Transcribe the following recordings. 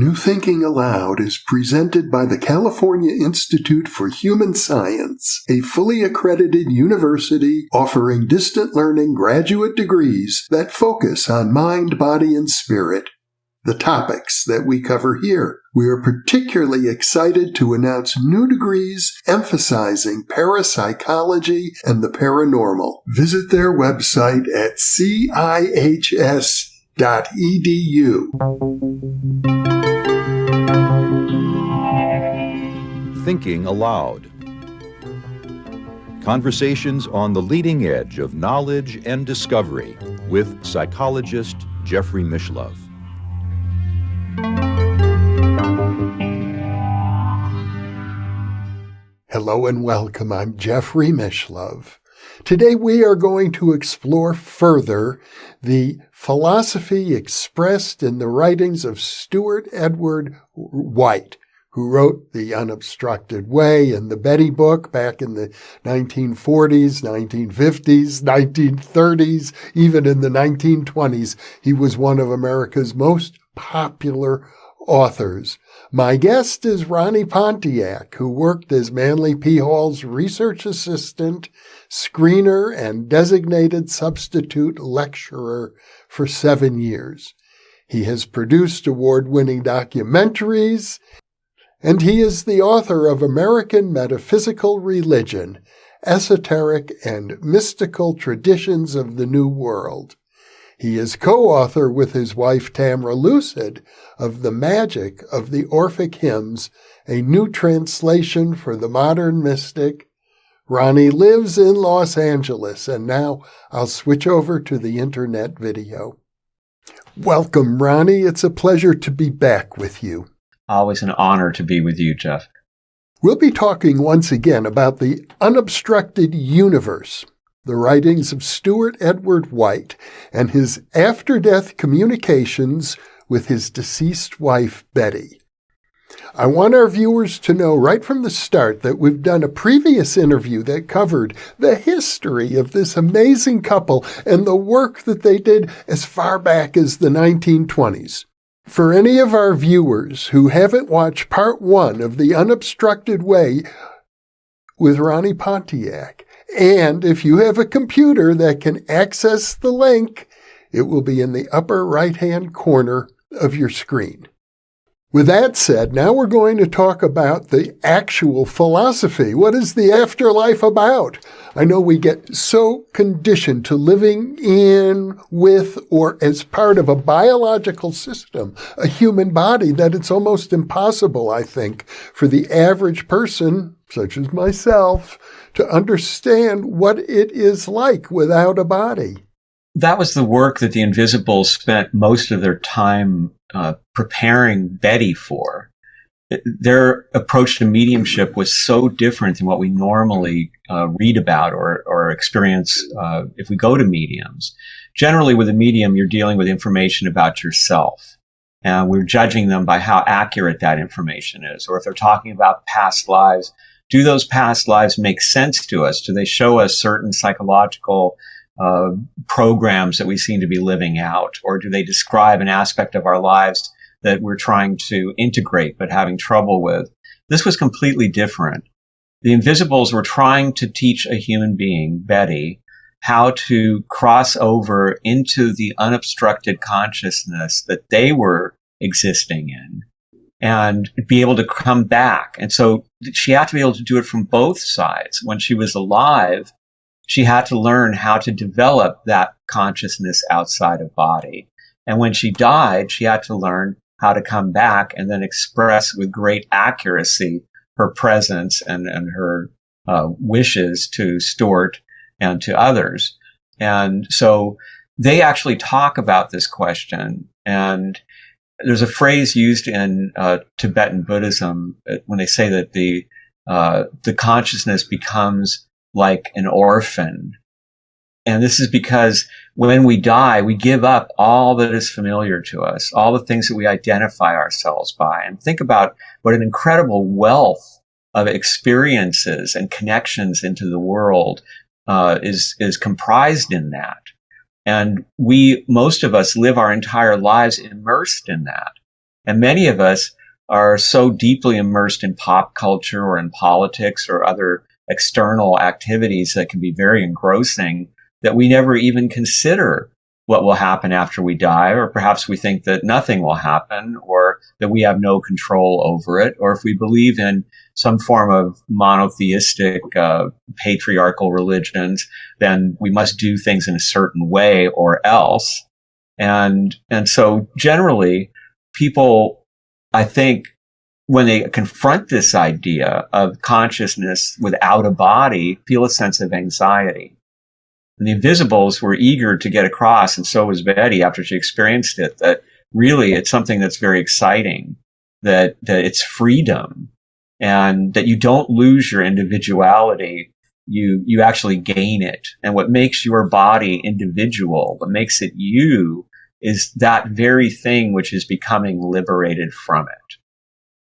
New Thinking Aloud is presented by the California Institute for Human Science, a fully accredited university offering distant learning graduate degrees that focus on mind, body, and spirit. The topics that we cover here. We are particularly excited to announce new degrees emphasizing parapsychology and the paranormal. Visit their website at cihs.edu. Thinking Aloud. Conversations on the leading edge of knowledge and discovery with psychologist Jeffrey Mishlove. Hello and welcome. I'm Jeffrey Mishlove. Today we are going to explore further the philosophy expressed in the writings of Stewart Edward White, who wrote The Unobstructed Way and the Betty book back in the 1940s, 1950s, 1930s, even in the 1920s. He was one of America's most popular authors. My guest is Ronnie Pontiac, who worked as Manly P. Hall's research assistant, screener, and designated substitute lecturer for 7 years. He has produced award-winning documentaries, and he is the author of American Metaphysical Religion, Esoteric and Mystical Traditions of the New World. He is co-author with his wife Tamra Lucid of The Magic of the Orphic Hymns, a new translation for the modern mystic. Ronnie lives in Los Angeles, and now I'll switch over to the internet video. Welcome, Ronnie. It's a pleasure to be back with you. Always an honor to be with you, Jeff. We'll be talking once again about the Unobstructed Universe, the writings of Stewart Edward White, and his after-death communications with his deceased wife, Betty. I want our viewers to know right from the start that we've done a previous interview that covered the history of this amazing couple and the work that they did as far back as the 1920s. For any of our viewers who haven't watched part 1 of The Unobstructed Way with Ronnie Pontiac, and if you have a computer that can access the link, it will be in the upper right-hand corner of your screen. With that said, now we're going to talk about the actual philosophy. What is the afterlife about? I know we get so conditioned to living in, with, or as part of a biological system, a human body, that it's almost impossible, I think, for the average person, such as myself, to understand what it is like without a body. That was the work that the Invisibles spent most of their time preparing Betty for. Their approach to mediumship was so different than what we normally read about or experience if we go to mediums. Generally, with a medium, you're dealing with information about yourself, and we're judging them by how accurate that information is. Or if they're talking about past lives, do those past lives make sense to us? Do they show us certain psychological programs that we seem to be living out? Or do they describe an aspect of our lives that we're trying to integrate but having trouble with? This was completely different. The Invisibles were trying to teach a human being, Betty, how to cross over into the unobstructed consciousness that they were existing in and be able to come back. And so she had to be able to do it from both sides. When she was alive, she had to learn how to develop that consciousness outside of body. And when she died, she had to learn how to come back and then express with great accuracy her presence and her wishes to Stewart and to others. And so they actually talk about this question. And there's a phrase used in Tibetan Buddhism when they say that the consciousness becomes like an orphan. And this is because when we die, we give up all that is familiar to us, all the things that we identify ourselves by. And think about what an incredible wealth of experiences and connections into the world is comprised in that. And most of us live our entire lives immersed in that. And many of us are so deeply immersed in pop culture or in politics or other external activities that can be very engrossing that we never even consider what will happen after we die, or perhaps we think that nothing will happen, or that we have no control over it, or if we believe in some form of monotheistic, patriarchal religions, then we must do things in a certain way or else. And so generally, people, I think, when they confront this idea of consciousness without a body, feel a sense of anxiety. And the Invisibles were eager to get across, and so was Betty after she experienced it, that really it's something that's very exciting, that it's freedom, and that you don't lose your individuality, you actually gain it. And what makes your body individual, what makes it you, is that very thing which is becoming liberated from it.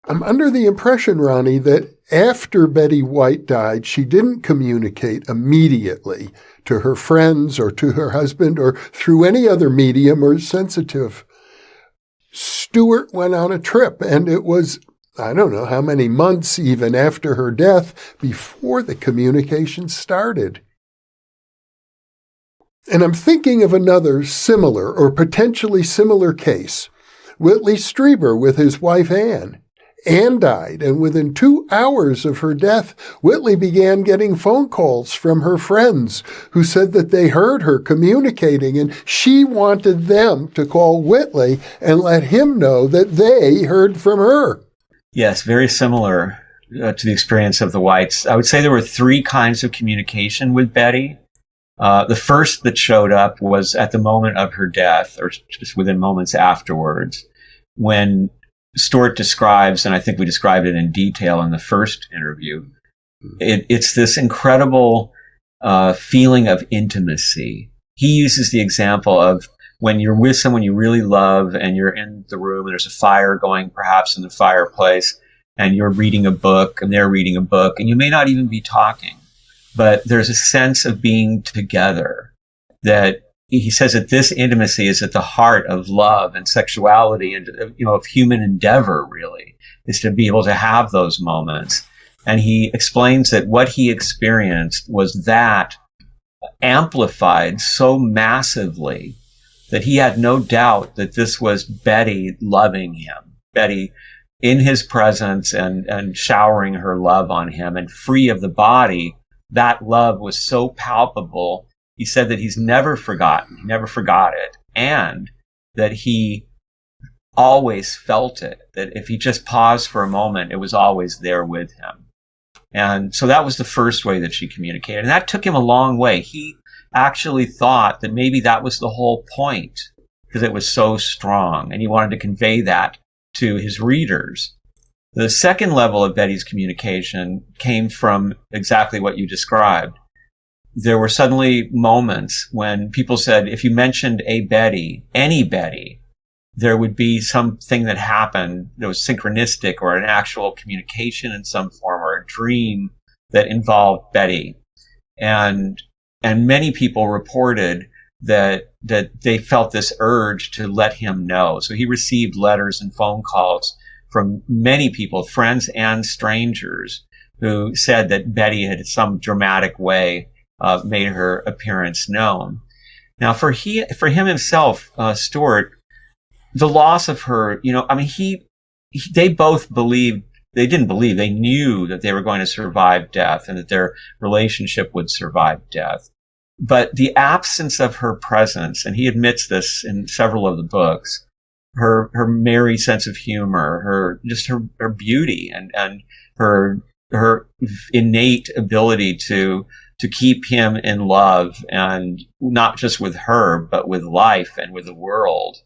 I'm under the impression, Ronnie, that after Betty White died, she didn't communicate immediately to her friends or to her husband or through any other medium or sensitive. Stewart went on a trip, and it was, I don't know how many months even after her death before the communication started. And I'm thinking of another similar or potentially similar case. Whitley Strieber with his wife Anne. Anne died, and within 2 hours of her death, Whitley began getting phone calls from her friends who said that they heard her communicating, and she wanted them to call Whitley and let him know that they heard from her. Yes, very similar to the experience of the Whites. I would say there were 3 kinds of communication with Betty. The first that showed up was at the moment of her death, or just within moments afterwards, when Stewart describes, and I think we described it in detail in the first interview, it's this incredible feeling of intimacy. He uses the example of when you're with someone you really love and you're in the room and there's a fire going perhaps in the fireplace and you're reading a book and they're reading a book and you may not even be talking, but there's a sense of being together that he says that this intimacy is at the heart of love and sexuality and, of human endeavor, really, is to be able to have those moments. And he explains that what he experienced was that amplified so massively that he had no doubt that this was Betty loving him, Betty in his presence and showering her love on him and free of the body. That love was so palpable. He said that he's never forgot it, and that he always felt it, that if he just paused for a moment, it was always there with him. And so that was the first way that she communicated. And that took him a long way. He actually thought that maybe that was the whole point, because it was so strong, and he wanted to convey that to his readers. The second level of Betty's communication came from exactly what you described. There were suddenly moments when people said, if you mentioned a Betty, any Betty, there would be something that happened that was synchronistic or an actual communication in some form or a dream that involved Betty. And many people reported that they felt this urge to let him know. So he received letters and phone calls from many people, friends and strangers, who said that Betty had in some dramatic way made her appearance known. Now, for him himself, Stewart, the loss of her, they both believed, they knew that they were going to survive death and that their relationship would survive death. But the absence of her presence, and he admits this in several of the books, her merry sense of humor, her beauty and her innate ability to keep him in love, and not just with her, but with life and with the world,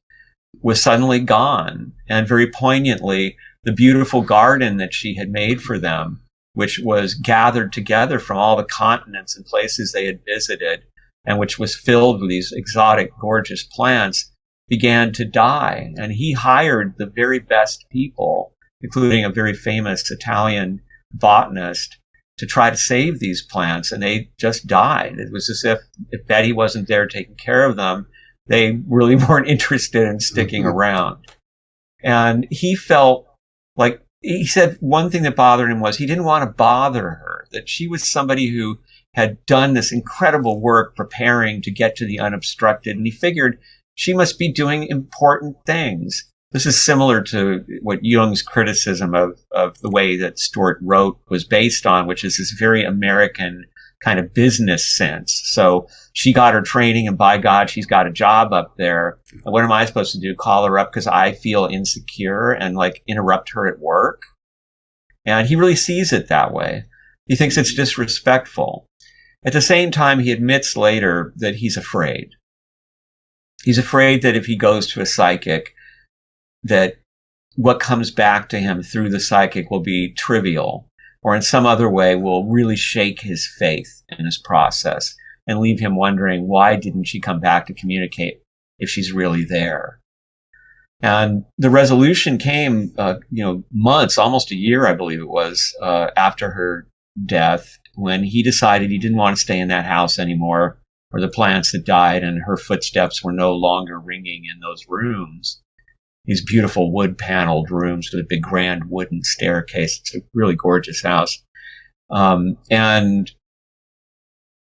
was suddenly gone. And very poignantly, the beautiful garden that she had made for them, which was gathered together from all the continents and places they had visited, and which was filled with these exotic, gorgeous plants, began to die. And he hired the very best people, including a very famous Italian botanist, to try to save these plants, and they just died. It was as if Betty wasn't there taking care of them, they really weren't interested in sticking around. And he felt like, he said one thing that bothered him was he didn't want to bother her, that she was somebody who had done this incredible work preparing to get to the unobstructed. And he figured she must be doing important things. This is similar to what Jung's criticism of the way that Stewart wrote was based on, which is this very American kind of business sense. So she got her training, and by God, she's got a job up there. And what am I supposed to do? Call her up because I feel insecure and like interrupt her at work? And he really sees it that way. He thinks it's disrespectful. At the same time, he admits later that he's afraid. He's afraid that if he goes to a psychic, that what comes back to him through the psychic will be trivial, or in some other way will really shake his faith in his process and leave him wondering, why didn't she come back to communicate if she's really there? And the resolution came, months, almost a year, I believe it was, after her death, when he decided he didn't want to stay in that house anymore, or the plants had died and her footsteps were no longer ringing in those rooms. These beautiful wood-paneled rooms with a big grand wooden staircase. It's a really gorgeous house. And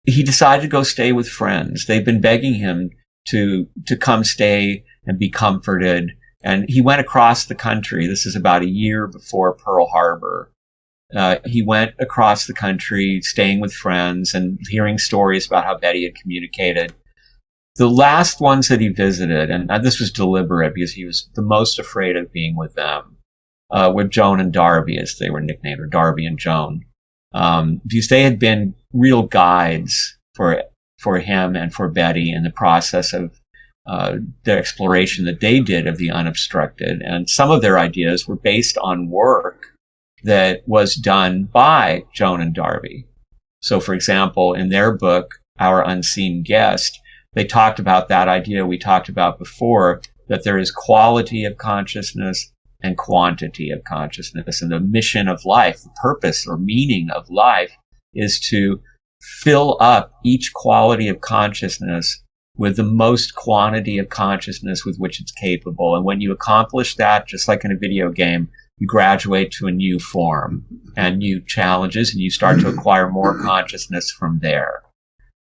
he decided to go stay with friends. They've been begging him to come stay and be comforted. And he went across the country. This is about a year before Pearl Harbor. He went across the country, staying with friends and hearing stories about how Betty had communicated. The last ones that he visited, and this was deliberate because he was the most afraid of being with them, with Joan and Darby, as they were nicknamed, or Darby and Joan, because they had been real guides for him and for Betty in the process of the exploration that they did of the unobstructed. And some of their ideas were based on work that was done by Joan and Darby. So, for example, in their book, Our Unseen Guest, they talked about that idea we talked about before, that there is quality of consciousness and quantity of consciousness. And the mission of life, the purpose or meaning of life, is to fill up each quality of consciousness with the most quantity of consciousness with which it's capable. And when you accomplish that, just like in a video game, you graduate to a new form and new challenges, and you start to acquire more consciousness from there.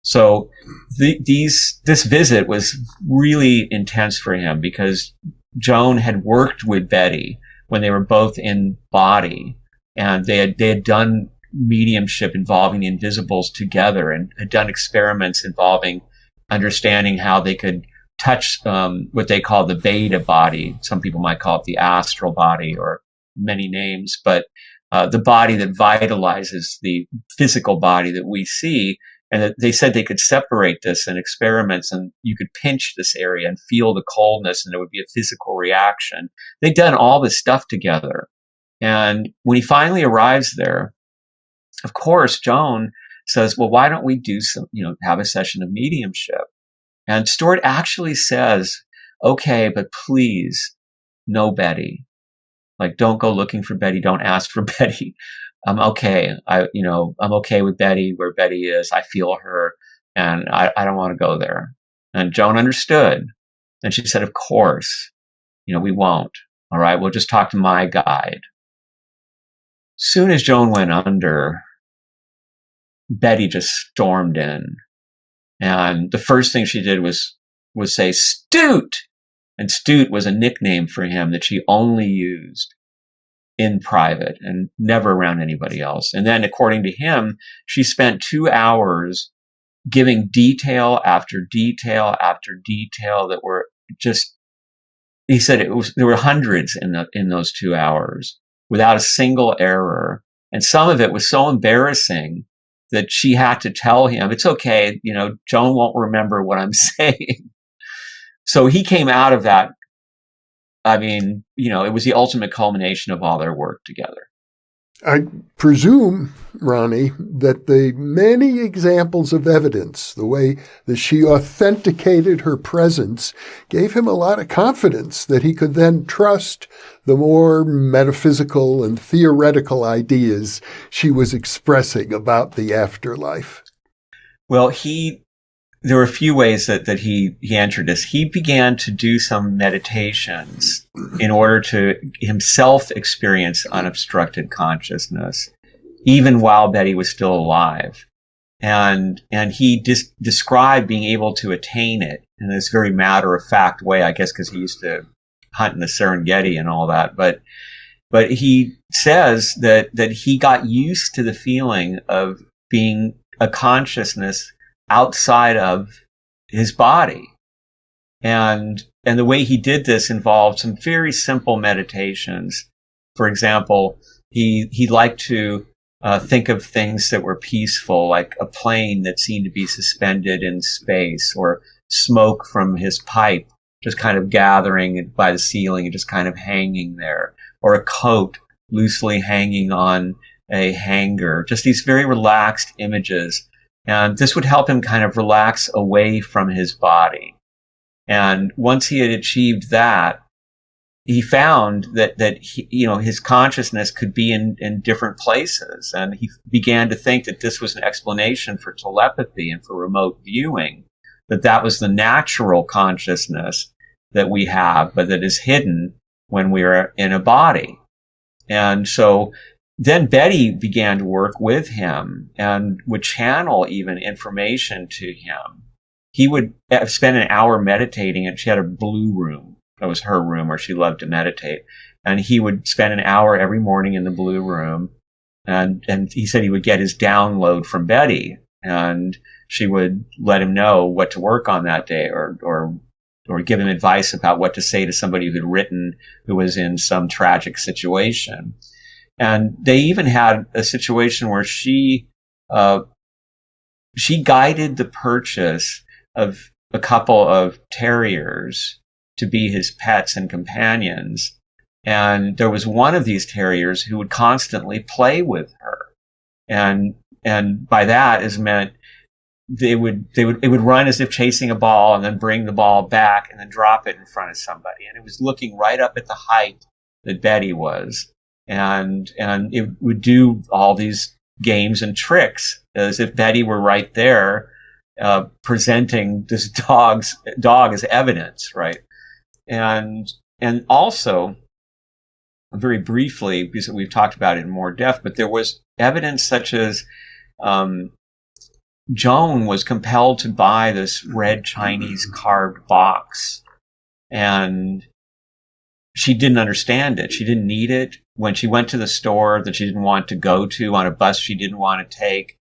So this visit was really intense for him because Joan had worked with Betty when they were both in body, and they had done mediumship involving the invisibles together, and had done experiments involving understanding how they could touch what they call the beta body. Some people might call it the astral body, or many names, but the body that vitalizes the physical body that we see. And that they said they could separate this in experiments, and you could pinch this area and feel the coldness, and there would be a physical reaction. They'd done all this stuff together. And when he finally arrives there, of course, Joan says, well, why don't we do have a session of mediumship? And Stewart actually says, okay, but please, no Betty. Like, don't go looking for Betty. Don't ask for Betty. I'm okay. I'm okay with Betty where Betty is. I feel her, and I don't want to go there. And Joan understood. And she said, of course, we won't. All right. We'll just talk to my guide. Soon as Joan went under, Betty just stormed in. And the first thing she did was say, Stewart. And Stewart was a nickname for him that she only used in private and never around anybody else. And then, according to him, she spent 2 hours giving detail after detail after detail that were just, he said there were hundreds in those 2 hours without a single error. And some of it was so embarrassing that she had to tell him, it's okay, Joan won't remember what I'm saying. So he came out of that. I mean, it was the ultimate culmination of all their work together. I presume, Ronnie, that the many examples of evidence, the way that she authenticated her presence, gave him a lot of confidence that he could then trust the more metaphysical and theoretical ideas she was expressing about the afterlife. Well, he there were a few ways that he entered this. He began to do some meditations in order to himself experience unobstructed consciousness, even while Betty was still alive. And he described being able to attain it in this very matter-of-fact way, I guess because he used to hunt in the Serengeti and all that. But he says that he got used to the feeling of being a consciousness outside of his body. And the way he did this involved some very simple meditations. For example, he liked to think of things that were peaceful, like a plane that seemed to be suspended in space, or smoke from his pipe just kind of gathering by the ceiling and just kind of hanging there, or a coat loosely hanging on a hanger, just these very relaxed images. And this would help him kind of relax away from his body. And once he had achieved that, he found that he, his consciousness could be in different places. And he began to think that this was an explanation for telepathy and for remote viewing, that was the natural consciousness that we have, but that is hidden when we are in a body. And so then Betty began to work with him and would channel even information to him. He would spend an hour meditating, and she had a blue room. That was her room where she loved to meditate. And he would spend an hour every morning in the blue room. And he said he would get his download from Betty, and she would let him know what to work on that day, or give him advice about what to say to somebody who was in some tragic situation. And they even had a situation where she guided the purchase of a couple of terriers to be his pets and companions. And there was one of these terriers who would constantly play with her. And by that is meant it would run as if chasing a ball, and then bring the ball back and then drop it in front of somebody. And it was looking right up at the height that Betty was. And it would do all these games and tricks as if Betty were right there, presenting this dog as evidence, right? And also, very briefly, because we've talked about it in more depth, but there was evidence such as Joan was compelled to buy this red Chinese carved box, and she didn't understand it. She didn't need it. When she went to the store that she didn't want to go to, on a bus she didn't want to take,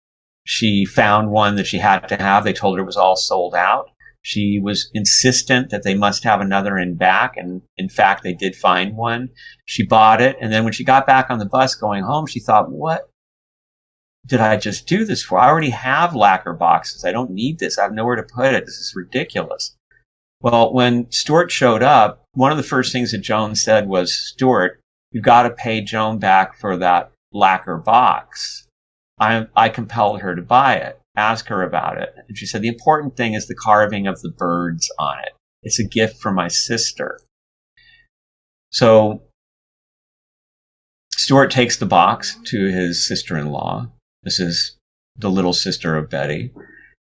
she found one that she had to have. They told her it was all sold out. She was insistent that they must have another in back, and in fact they did find one. She bought it, and then when she got back on the bus going home, she thought, what did I just do this for? I already have lacquer boxes. I don't need this. I have nowhere to put it. This is ridiculous. Well, when Stewart showed up, one of the first things that Joan said was, Stewart, you've got to pay Joan back for that lacquer box. I compelled her to buy it. Ask her about it. And she said, the important thing is the carving of the birds on it. It's a gift from my sister. So Stewart takes the box to his sister-in-law. This is the little sister of Betty.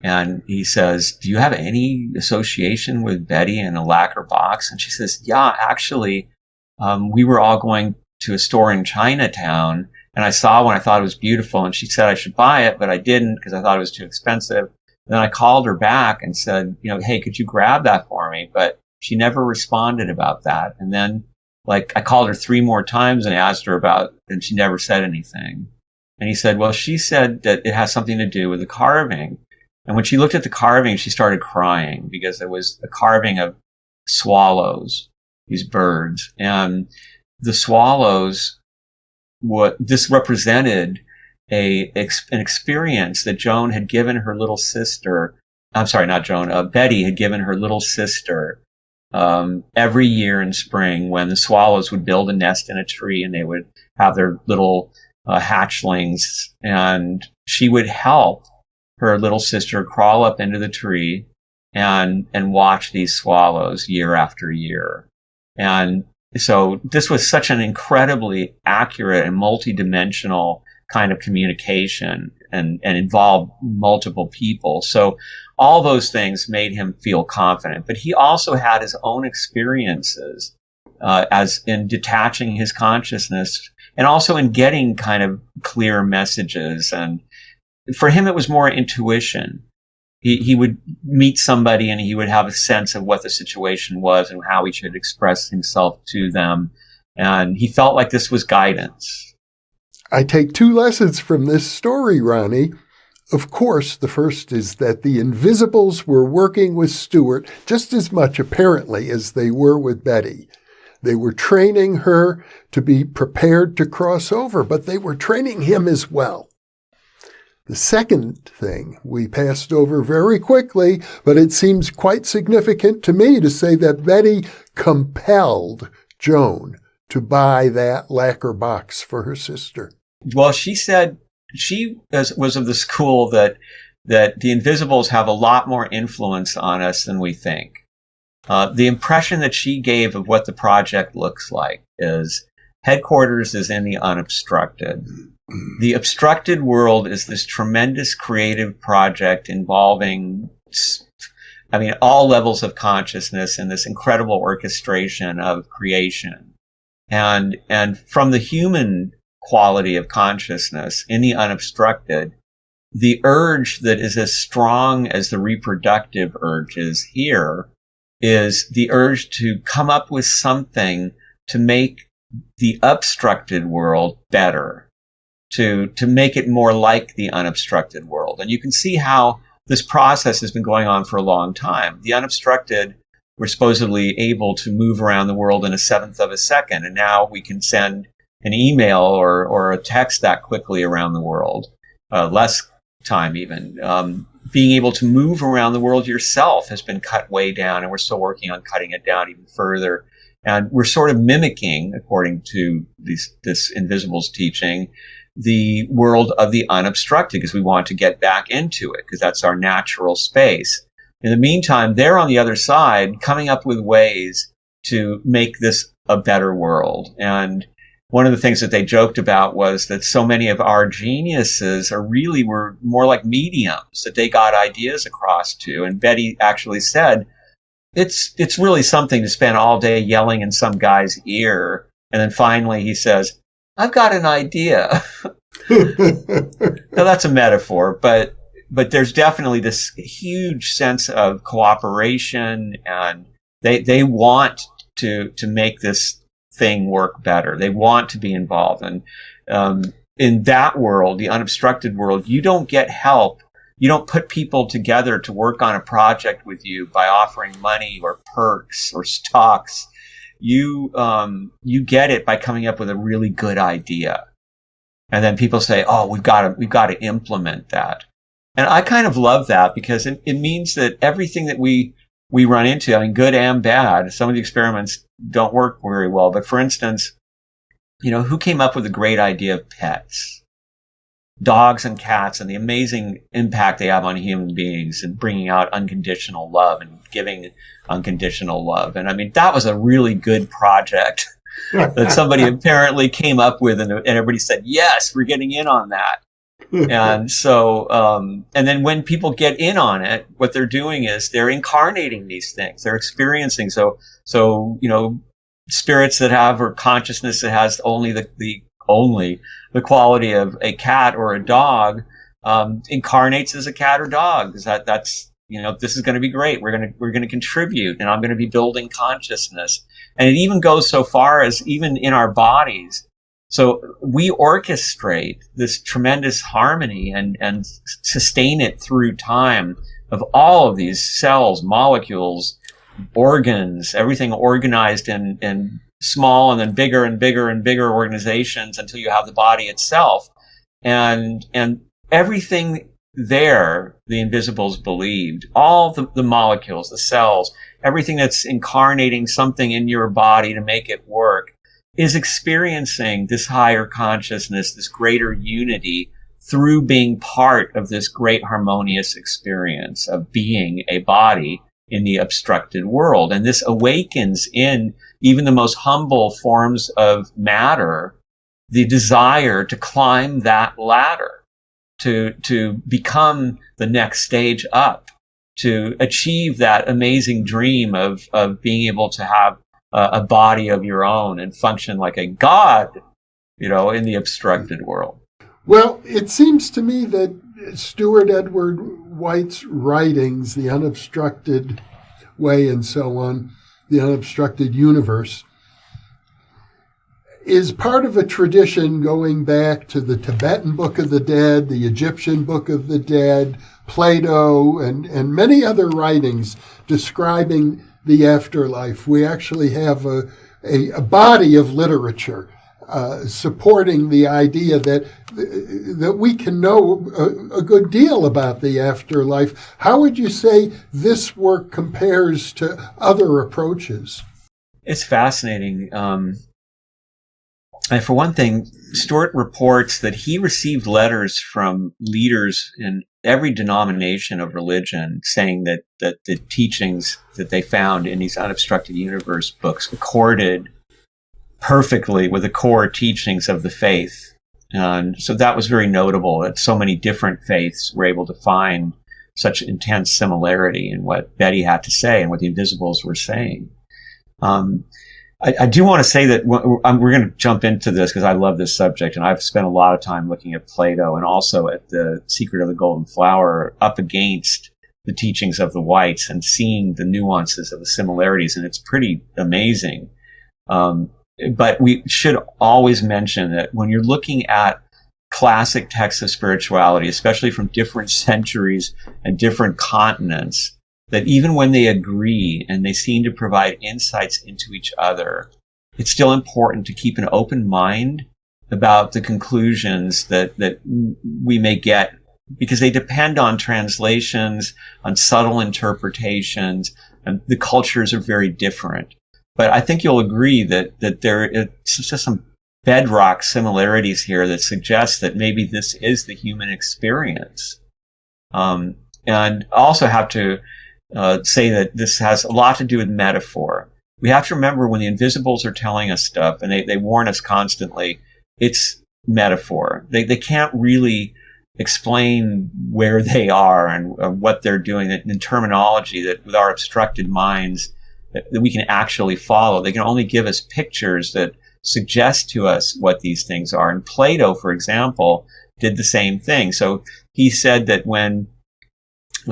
And he says, do you have any association with Betty and a lacquer box? And she says, yeah, actually, we were all going to a store in Chinatown, and I saw one. I thought it was beautiful, and she said I should buy it, but I didn't because I thought it was too expensive. And then I called her back and said, hey, could you grab that for me? But she never responded about that. And then, I called her 3 more times and asked her about, and she never said anything. And he said, well, she said that it has something to do with the carving. And when she looked at the carving, she started crying because it was a carving of swallows, these birds. And the swallows, this represented an experience that Joan had given her little sister. I'm sorry, not Joan. Betty had given her little sister every year in spring, when the swallows would build a nest in a tree and they would have their little hatchlings, and she would help her little sister crawl up into the tree and watch these swallows year after year. And so this was such an incredibly accurate and multidimensional kind of communication, and involved multiple people. So all those things made him feel confident. But he also had his own experiences as in detaching his consciousness and also in getting kind of clear messages. And for him, it was more intuition. He would meet somebody and he would have a sense of what the situation was and how he should express himself to them. And he felt like this was guidance. I take two lessons from this story, Ronnie. Of course, the first is that the Invisibles were working with Stewart just as much, apparently, as they were with Betty. They were training her to be prepared to cross over, but they were training him as well. The second thing we passed over very quickly, but it seems quite significant to me to say that Betty compelled Joan to buy that lacquer box for her sister. Well, she said she was of the school that the Invisibles have a lot more influence on us than we think. The impression that she gave of what the project looks like is headquarters is in the unobstructed. The obstructed world is this tremendous creative project involving, all levels of consciousness and this incredible orchestration of creation. And from the human quality of consciousness in the unobstructed, the urge that is as strong as the reproductive urge is here is the urge to come up with something to make the obstructed world better, to make it more like the unobstructed world. And you can see how this process has been going on for a long time. The unobstructed were supposedly able to move around the world in a seventh of a second, and now we can send an email or a text that quickly around the world, less time even. Being able to move around the world yourself has been cut way down, and we're still working on cutting it down even further. And we're sort of mimicking, according to this Invisibles teaching, the world of the unobstructed, because we want to get back into it, because that's our natural space. In the meantime, they're on the other side coming up with ways to make this a better world. And one of the things that they joked about was that so many of our geniuses were more like mediums that they got ideas across to. And Betty actually said, it's really something to spend all day yelling in some guy's ear. And then finally he says, I've got an idea. Now that's a metaphor, but there's definitely this huge sense of cooperation, and they want to make this thing work better. They want to be involved. And in that world, the unobstructed world, you don't get help. You don't put people together to work on a project with you by offering money or perks or stocks. You get it by coming up with a really good idea. And then people say, oh, we've got to implement that. And I kind of love that, because it means that everything that we run into, good and bad, some of the experiments don't work very well. But for instance, who came up with the great idea of pets? Dogs and cats, and the amazing impact they have on human beings and bringing out unconditional love and giving unconditional love. And that was a really good project that somebody apparently came up with, and everybody said, yes, we're getting in on that. And so, and then when people get in on it, what they're doing is they're incarnating these things. They're experiencing. So, spirits that have, or consciousness that has only the quality of a cat or a dog, incarnates as a cat or dog. Because that's, this is going to be great. We're going to contribute, and I'm going to be building consciousness. And it even goes so far as even in our bodies. So we orchestrate this tremendous harmony and sustain it through time of all of these cells, molecules, organs, everything organized in small and then bigger and bigger and bigger organizations until you have the body itself. And everything there, the Invisibles believed, all the molecules, the cells, everything that's incarnating something in your body to make it work, is experiencing this higher consciousness, this greater unity, through being part of this great harmonious experience of being a body in the obstructed world. And this awakens in even the most humble forms of matter the desire to climb that ladder, to become the next stage up, to achieve that amazing dream of being able to have a body of your own and function like a god, in the obstructed world. Well, it seems to me that Stewart Edward White's writings, The Unobstructed Way and so on, The Unobstructed Universe, is part of a tradition going back to the Tibetan Book of the Dead, the Egyptian Book of the Dead, Plato, and many other writings describing the afterlife. We actually have a body of literature supporting the idea that we can know a good deal about the afterlife. How would you say this work compares to other approaches? It's fascinating. And for one thing, Stewart reports that he received letters from leaders in every denomination of religion saying that the teachings that they found in these Unobstructed Universe books accorded perfectly with the core teachings of the faith. And so that was very notable that so many different faiths were able to find such intense similarity in what Betty had to say and what the Invisibles were saying. I do want to say that we're going to jump into this because I love this subject, and I've spent a lot of time looking at Plato and also at the Secret of the Golden Flower up against the teachings of the Whites and seeing the nuances of the similarities, and it's pretty amazing. But we should always mention that when you're looking at classic texts of spirituality, especially from different centuries and different continents, that even when they agree and they seem to provide insights into each other, it's still important to keep an open mind about the conclusions that we may get, because they depend on translations, on subtle interpretations, and the cultures are very different. But I think you'll agree that there is just some bedrock similarities here that suggest that maybe this is the human experience. And also have to say that this has a lot to do with metaphor. We have to remember when the Invisibles are telling us stuff, and they warn us constantly, it's metaphor. They can't really explain where they are and what they're doing in terminology that with our obstructed minds that we can actually follow. They can only give us pictures that suggest to us what these things are. And Plato, for example, did the same thing. So he said that when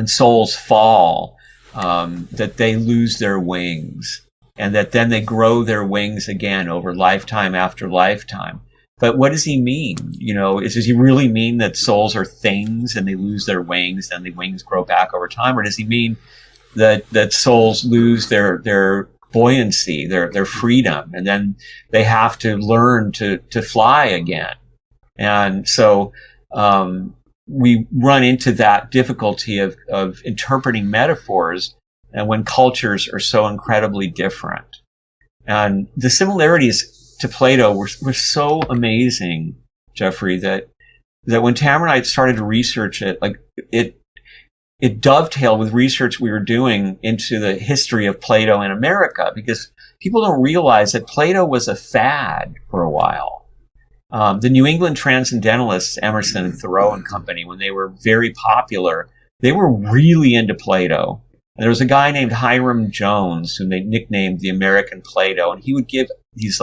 souls fall, that they lose their wings, and that then they grow their wings again over lifetime after lifetime. But what does he mean? Does he really mean that souls are things and they lose their wings and the wings grow back over time? Or does he mean that souls lose their buoyancy, their freedom, and then they have to learn to fly again? And so we run into that difficulty of interpreting metaphors and when cultures are so incredibly different. And the similarities to Plato were so amazing, Jeffrey, that when Tamra and I started to research it, it dovetailed with research we were doing into the history of Plato in America, because people don't realize that Plato was a fad for a while. The New England Transcendentalists, Emerson and Thoreau and company, when they were very popular, they were really into Plato. And there was a guy named Hiram Jones whom they nicknamed the American Plato, and he would give these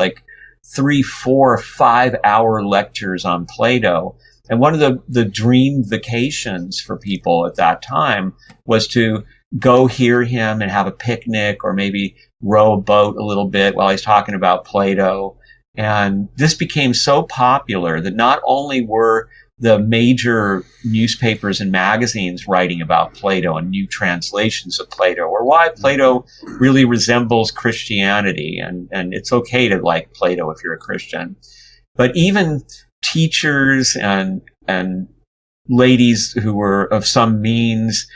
3, 4, 5 hour lectures on Plato. And one of the dream vacations for people at that time was to go hear him and have a picnic or maybe row a boat a little bit while he's talking about Plato. And this became so popular that not only were the major newspapers and magazines writing about Plato and new translations of Plato, or why Plato really resembles Christianity, and it's okay to like Plato if you're a Christian, but even teachers and ladies who were of some means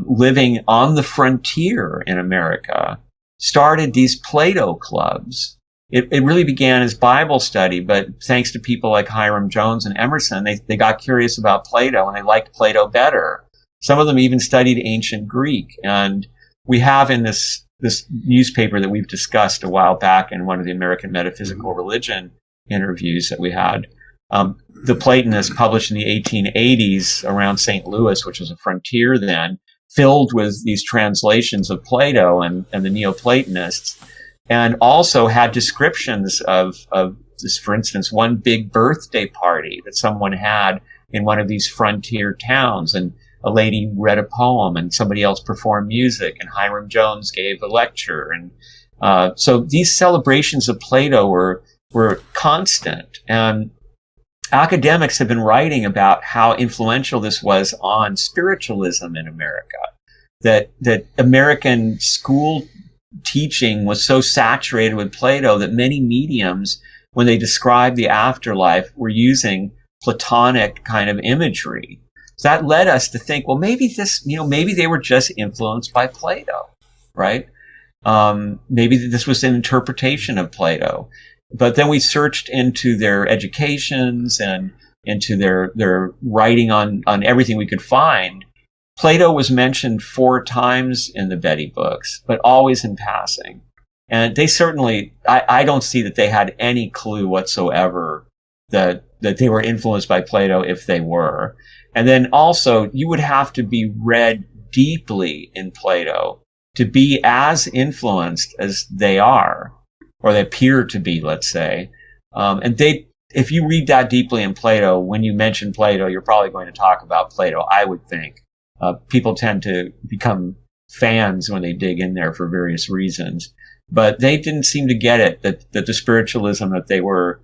living on the frontier in America started these Plato clubs. It really began as Bible study, but thanks to people like Hiram Jones and Emerson, they got curious about Plato and they liked Plato better. Some of them even studied ancient Greek. And we have in this newspaper that we've discussed a while back in one of the American Metaphysical Religion interviews that we had, the Platonists published in the 1880s around St. Louis, which was a frontier then, filled with these translations of Plato and the Neoplatonists, and also had descriptions of this, for instance, one big birthday party that someone had in one of these frontier towns, and a lady read a poem and somebody else performed music, and Hiram Jones gave a lecture. And so these celebrations of Plato were constant. And academics have been writing about how influential this was on spiritualism in America, that American school teaching was so saturated with Plato that many mediums, when they described the afterlife, were using Platonic kind of imagery. So that led us to think, well, maybe maybe they were just influenced by Plato, right? Maybe this was an interpretation of Plato. But then we searched into their educations and into their writing on everything we could find. Plato was mentioned 4 times in the Betty books, but always in passing. And they certainly, I don't see that they had any clue whatsoever that they were influenced by Plato, if they were. And then also, you would have to be read deeply in Plato to be as influenced as they are, or they appear to be, let's say. And if you read that deeply in Plato, when you mention Plato, you're probably going to talk about Plato, I would think. People tend to become fans when they dig in there for various reasons. But they didn't seem to get it, that the spiritualism that they were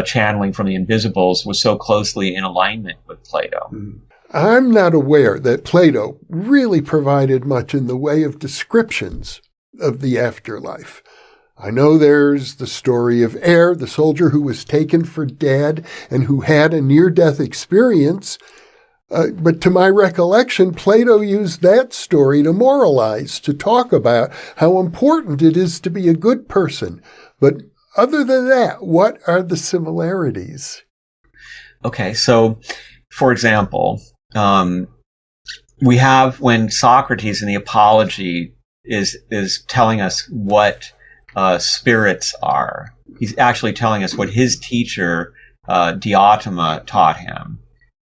channeling from the Invisibles was so closely in alignment with Plato. I'm not aware that Plato really provided much in the way of descriptions of the afterlife. I know there's the story of Air, the soldier who was taken for dead and who had a near-death experience. But to my recollection, Plato used that story to moralize, to talk about how important it is to be a good person. But other than that, what are the similarities? Okay, so, for example, we have when Socrates in the Apology is telling us what spirits are. He's actually telling us what his teacher, Diotima, taught him.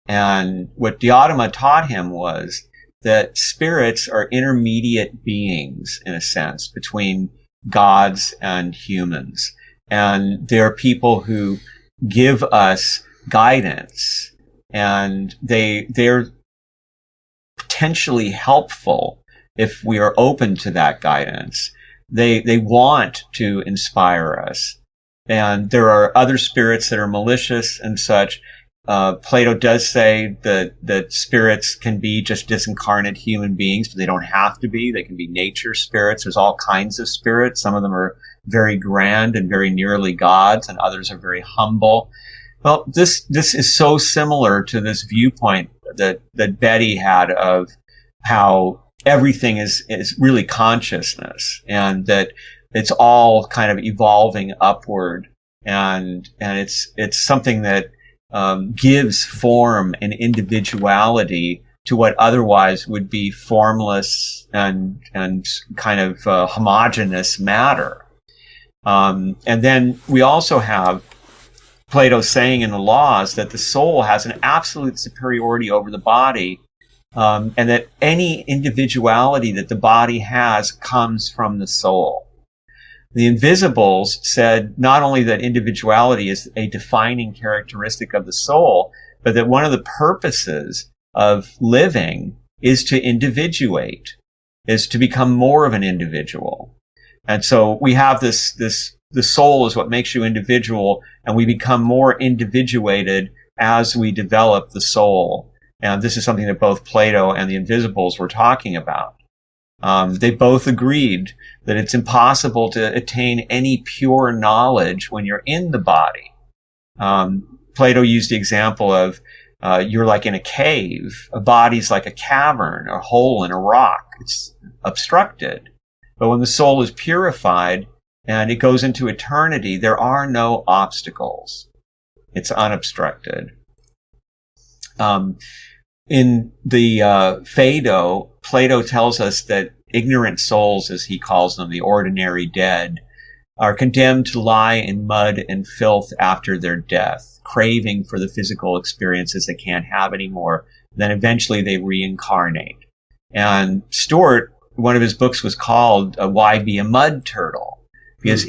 And what Diotima taught him was that spirits are intermediate beings, in a sense, between gods and humans. And they're people who give us guidance, and they're potentially helpful if we are open to that guidance. They want to inspire us. And there are other spirits that are malicious and such. Plato does say that spirits can be just disincarnate human beings, but they don't have to be. They can be nature spirits. There's all kinds of spirits. Some of them are very grand and very nearly gods, and others are very humble. Well, this is so similar to this viewpoint that Betty had of how everything is really consciousness, and that it's all kind of evolving upward, and it's something that gives form and individuality to what otherwise would be formless and kind of homogeneous matter. And then we also have Plato saying in the Laws that the soul has an absolute superiority over the body, and that any individuality that the body has comes from the soul. The Invisibles said not only that individuality is a defining characteristic of the soul, but that one of the purposes of living is to individuate, is to become more of an individual. And so we have the soul is what makes you individual, and we become more individuated as we develop the soul. And this is something that both Plato and the Invisibles were talking about. They both agreed that it's impossible to attain any pure knowledge when you're in the body. Plato used the example of you're like in a cave. A body's like a cavern, a hole in a rock. It's obstructed. But when the soul is purified and it goes into eternity, there are no obstacles. It's unobstructed. In the Phaedo, Plato tells us that ignorant souls, as he calls them, the ordinary dead, are condemned to lie in mud and filth after their death, craving for the physical experiences they can't have anymore. Then eventually they reincarnate. And Stewart, one of his books was called Why Be a Mud Turtle? Because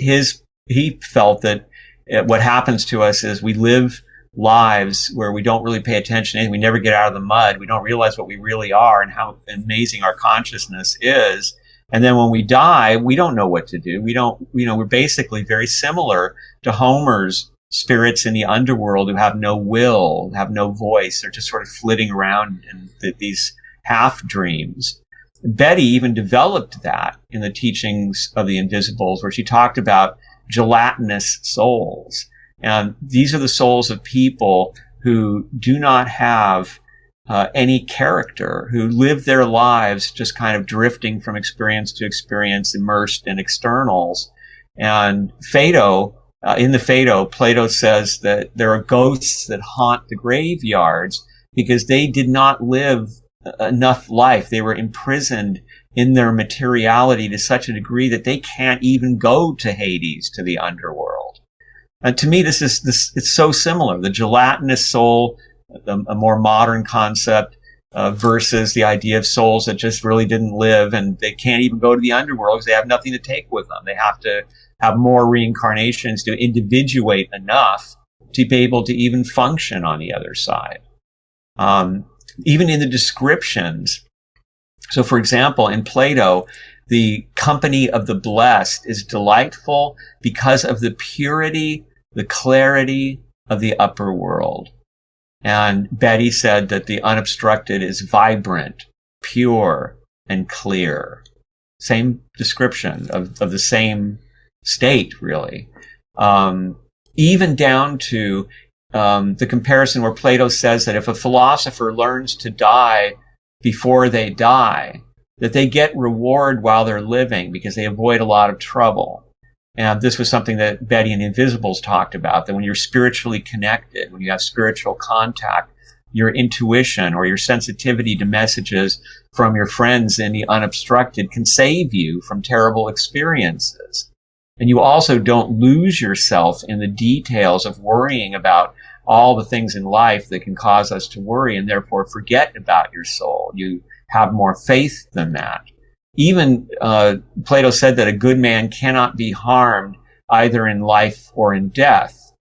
he felt that what happens to us is we live lives where we don't really pay attention to anything. We never get out of the mud. We don't realize what we really are and how amazing our consciousness is. And then when we die, we don't know what to do. We're basically very similar to Homer's spirits in the underworld who have no will, have no voice. They're just sort of flitting around in these half dreams. Betty even developed that in the teachings of the Invisibles, where she talked about gelatinous souls. And these are the souls of people who do not have any character, who live their lives just kind of drifting from experience to experience, immersed in externals. And Phaedo, in the Phaedo, Plato says that there are ghosts that haunt the graveyards because they did not live enough life. They were imprisoned in their materiality to such a degree that they can't even go to Hades, to the underworld. And to me, it's so similar. The gelatinous soul, a more modern concept, versus the idea of souls that just really didn't live and they can't even go to the underworld because they have nothing to take with them. They have to have more reincarnations to individuate enough to be able to even function on the other side. Even in the descriptions. So, for example, in Plato, the company of the blessed is delightful because of the purity, the clarity of the upper world. And Betty said that the unobstructed is vibrant, pure, and clear. Same description of the same state, really. Even down to the comparison where Plato says that if a philosopher learns to die before they die, that they get reward while they're living because they avoid a lot of trouble. And this was something that Betty and the Invisibles talked about, that when you're spiritually connected, when you have spiritual contact, your intuition or your sensitivity to messages from your friends in the unobstructed can save you from terrible experiences. And you also don't lose yourself in the details of worrying about all the things in life that can cause us to worry and therefore forget about your soul. You have more faith than that. Even Plato said that a good man cannot be harmed either in life or in death,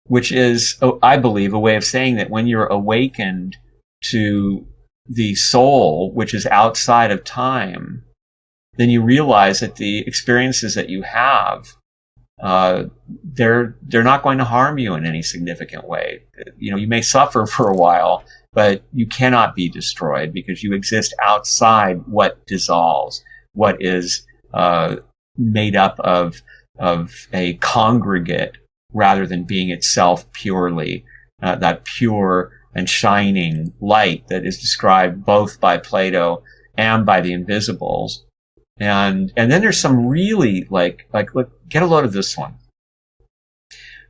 which is, I believe, a way of saying that when you're awakened to the soul, which is outside of time, then you realize that the experiences that you have, they're not going to harm you in any significant way. You know, you may suffer for a while, but you cannot be destroyed because you exist outside what dissolves, what is made up of a congregate rather than being itself purely that pure and shining light that is described both by Plato and by the Invisibles. And then there's some really like look, get a load of this one.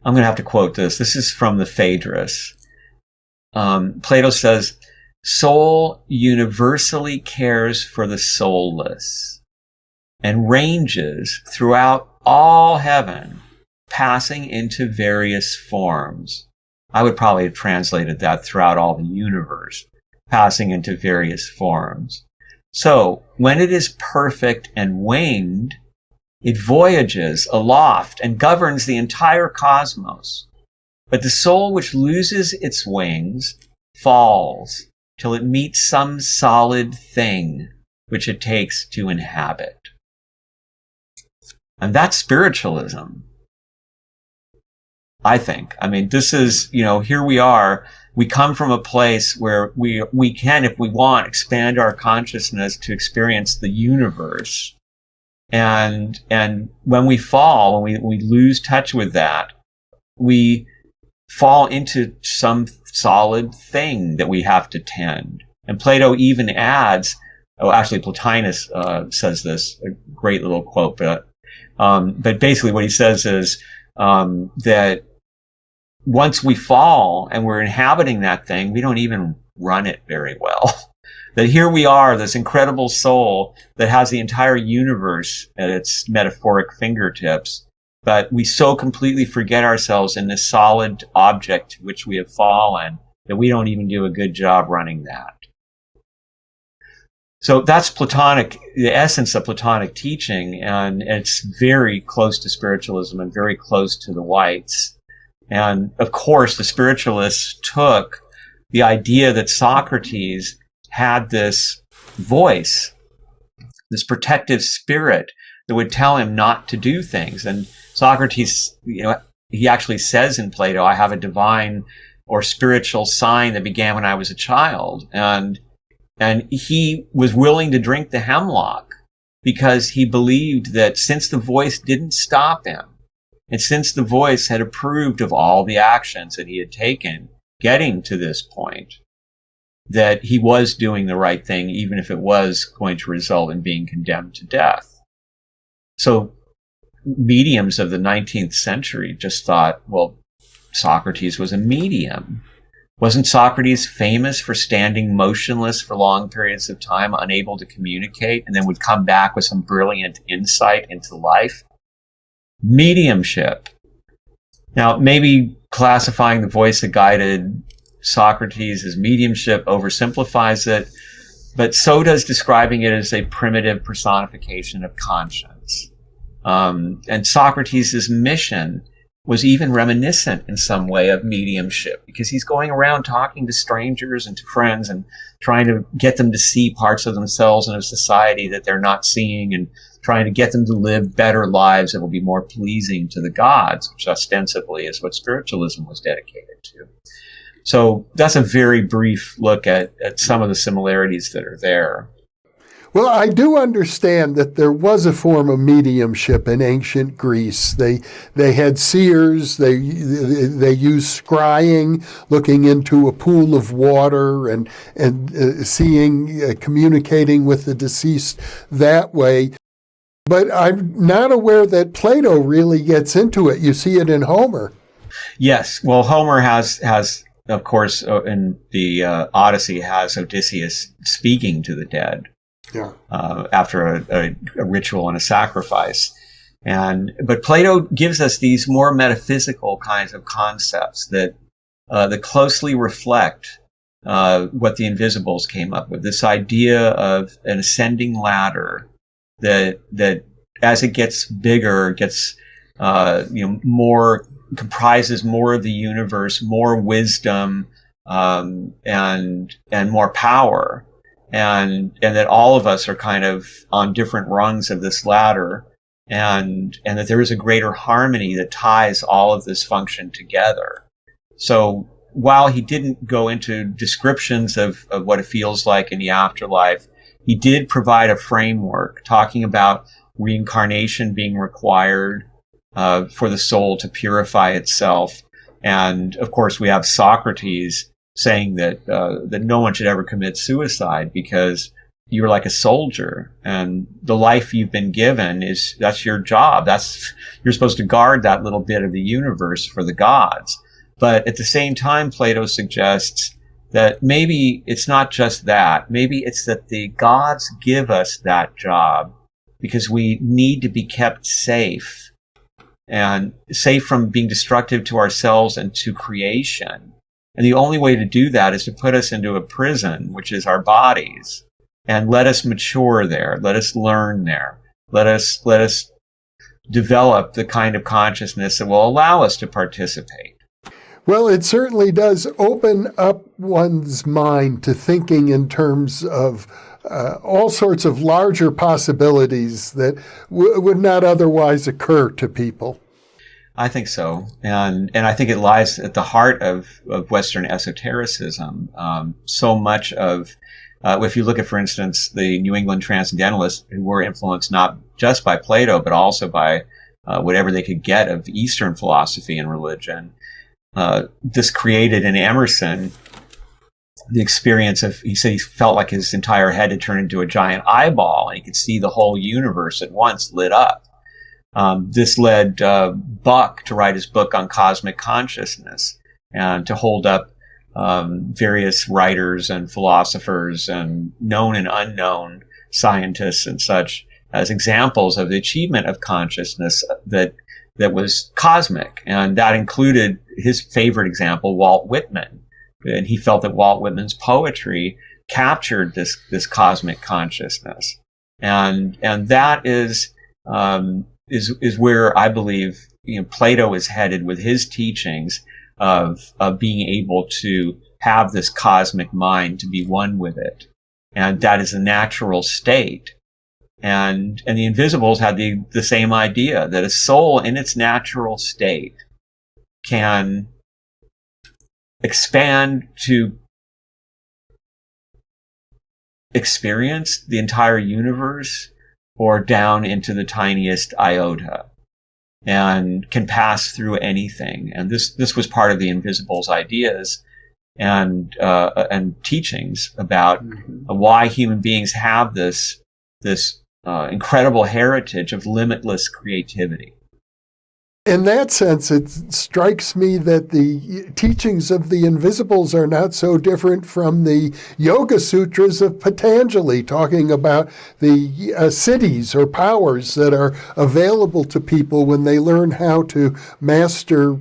I'm going to have to quote this. This is from the Phaedrus. Plato says, "Soul universally cares for the soulless and ranges throughout all heaven, passing into various forms." I would probably have translated that throughout all the universe, passing into various forms. So, when it is perfect and winged, it voyages aloft and governs the entire cosmos. But the soul which loses its wings falls till it meets some solid thing which it takes to inhabit. And that's spiritualism, I think. I mean, this is, here we are. We come from a place where we can, if we want, expand our consciousness to experience the universe. And when we fall, when we lose touch with that, we fall into some solid thing that we have to tend. And Plato even adds, actually Plotinus says this, a great little quote, but basically what he says is that once we fall and we're inhabiting that thing, we don't even run it very well. That here we are, this incredible soul that has the entire universe at its metaphoric fingertips, but we so completely forget ourselves in this solid object to which we have fallen that we don't even do a good job running that. So that's Platonic, the essence of Platonic teaching, and it's very close to spiritualism and very close to the Whites. And of course, the spiritualists took the idea that Socrates had this voice, this protective spirit that would tell him not to do things. And Socrates, he actually says in Plato, I have a divine or spiritual sign that began when I was a child. And he was willing to drink the hemlock because he believed that since the voice didn't stop him, and since the voice had approved of all the actions that he had taken getting to this point, that he was doing the right thing, even if it was going to result in being condemned to death. So mediums of the 19th century just thought, well, Socrates was a medium. Wasn't Socrates famous for standing motionless for long periods of time, unable to communicate, and then would come back with some brilliant insight into life? Mediumship. Now, maybe classifying the voice that guided Socrates as mediumship oversimplifies it, but so does describing it as a primitive personification of conscience. And Socrates' mission was even reminiscent in some way of mediumship, because he's going around talking to strangers and to friends and trying to get them to see parts of themselves and of society that they're not seeing, and trying to get them to live better lives that will be more pleasing to the gods, which ostensibly is what spiritualism was dedicated to. So that's a very brief look at some of the similarities that are there. Well, I do understand that there was a form of mediumship in ancient Greece. They had seers. They used scrying, looking into a pool of water and seeing, communicating with the deceased that way. But I'm not aware that Plato really gets into it. You see it in Homer. Yes. Well, Homer has of course, in the Odyssey, has Odysseus speaking to the dead. Yeah. After a ritual and a sacrifice. But Plato gives us these more metaphysical kinds of concepts that closely reflect what the Invisibles came up with. This idea of an ascending ladder that as it gets bigger, gets more, comprises more of the universe, more wisdom, and more power. And that all of us are kind of on different rungs of this ladder, and that there is a greater harmony that ties all of this function together. So while he didn't go into descriptions of what it feels like in the afterlife, he did provide a framework talking about reincarnation being required for the soul to purify itself. And of course, we have Socrates saying that no one should ever commit suicide because you're like a soldier, and the life you've been given that's your job. You're supposed to guard that little bit of the universe for the gods. But at the same time, Plato suggests that maybe it's not just that. Maybe it's that the gods give us that job because we need to be kept safe, and safe from being destructive to ourselves and to creation. And the only way to do that is to put us into a prison, which is our bodies, and let us mature there. Let us learn there. Let us develop the kind of consciousness that will allow us to participate. Well, it certainly does open up one's mind to thinking in terms of all sorts of larger possibilities that would not otherwise occur to people. I think so. And I think it lies at the heart of Western esotericism. So much of, if you look at, for instance, the New England Transcendentalists, who were influenced not just by Plato, but also by whatever they could get of Eastern philosophy and religion, this created in Emerson the experience of, he said he felt like his entire head had turned into a giant eyeball, and he could see the whole universe at once lit up. This led Buck to write his book on cosmic consciousness and to hold up various writers and philosophers and known and unknown scientists and such as examples of the achievement of consciousness that was cosmic. And that included his favorite example, Walt Whitman. And he felt that Walt Whitman's poetry captured this cosmic consciousness, and that is where I believe Plato is headed with his teachings of being able to have this cosmic mind, to be one with it, and that is a natural state. And the Invisibles had the same idea, that a soul in its natural state can expand to experience the entire universe or down into the tiniest iota, and can pass through anything. And this was part of the Invisibles' ideas and teachings about why human beings have this incredible heritage of limitless creativity. In that sense, it strikes me that the teachings of the Invisibles are not so different from the Yoga Sutras of Patanjali, talking about the cities or powers that are available to people when they learn how to master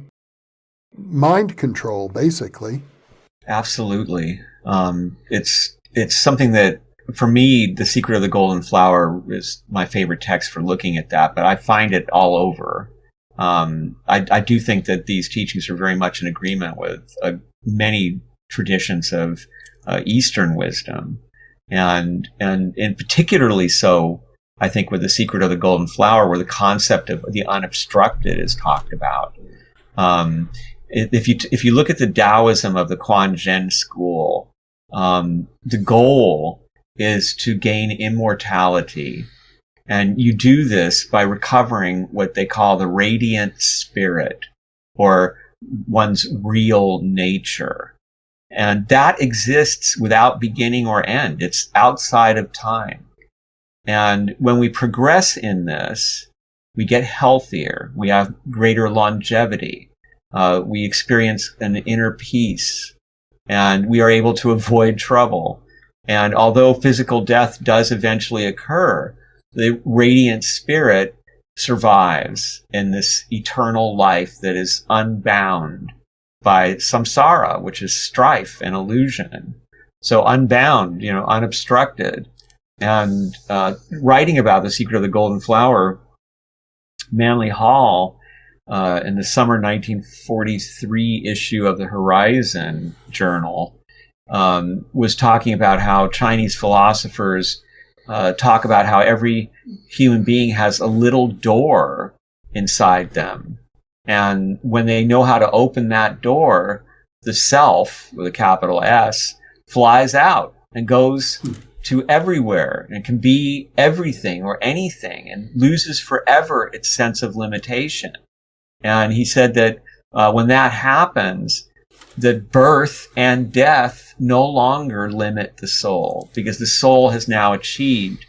mind control, basically. Absolutely. It's something that, for me, The Secret of the Golden Flower is my favorite text for looking at that, but I find it all over. I do think that these teachings are very much in agreement with many traditions of Eastern wisdom, and particularly so, I think, with The Secret of the Golden Flower, where the concept of the unobstructed is talked about. If you look at the Taoism of the Quan Zhen school, the goal is to gain immortality. And you do this by recovering what they call the radiant spirit, or one's real nature. And that exists without beginning or end. It's outside of time. And when we progress in this, we get healthier. We have greater longevity. We experience an inner peace, and we are able to avoid trouble. And although physical death does eventually occur, the radiant spirit survives in this eternal life that is unbound by samsara, which is strife and illusion. So unbound, unobstructed. And writing about The Secret of the Golden Flower, Manly Hall, in the summer 1943 issue of the Horizon Journal, was talking about how Chinese philosophers talk about how every human being has a little door inside them. And when they know how to open that door, the self, with a capital S, flies out and goes to everywhere and can be everything or anything, and loses forever its sense of limitation. And he said that when that happens, that birth and death no longer limit the soul, because the soul has now achieved